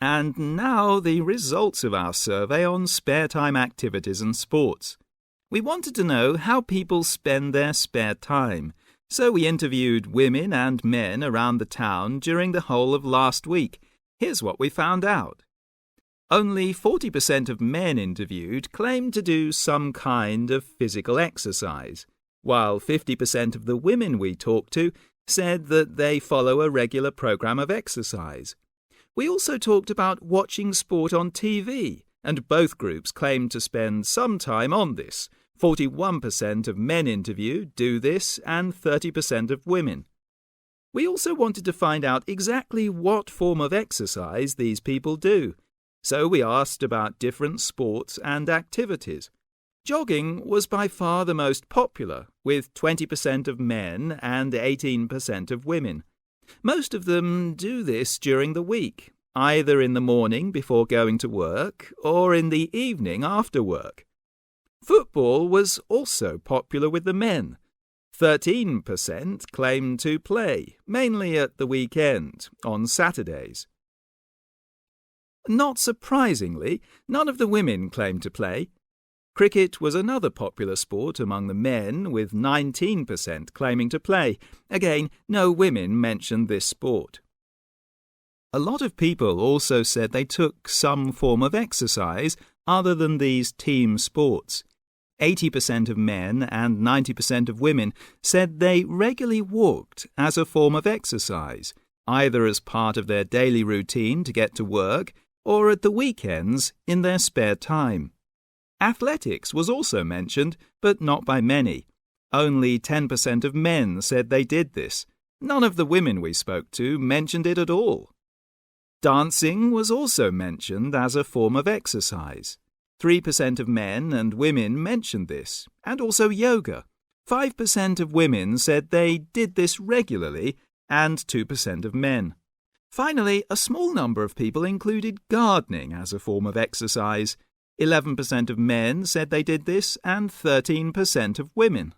And now the results of our survey on spare time activities and sports. We wanted to know how people spend their spare time, so we interviewed women and men around the town during the whole of last week. Here's what we found out. Only 40% of men interviewed claimed to do some kind of physical exercise, while 50% of the women we talked to said that they follow a regular program of exercise. We also talked about watching sport on TV, and both groups claimed to spend some time on this. 41% of men interviewed do this and 30% of women. We also wanted to find out exactly what form of exercise these people do. So we asked about different sports and activities. Jogging was by far the most popular, with 20% of men and 18% of women. Most of them do this during the week, either in the morning before going to work or in the evening after work. Football was also popular with the men. 13% claimed to play, mainly at the weekend, on Saturdays. Not surprisingly, none of the women claimed to play. Cricket was another popular sport among the men, with 19% claiming to play. Again, no women mentioned this sport. A lot of people also said they took some form of exercise other than these team sports. 80% of men and 90% of women said they regularly walked as a form of exercise, either as part of their daily routine to get to work or at the weekends in their spare time. Athletics was also mentioned, but not by many. Only 10% of men said they did this. None of the women we spoke to mentioned it at all. Dancing was also mentioned as a form of exercise. 3% of men and women mentioned this, and also yoga. 5% of women said they did this regularly, and 2% of men. Finally, a small number of people included gardening as a form of exercise. 11% of men said they did this, and 13% of women.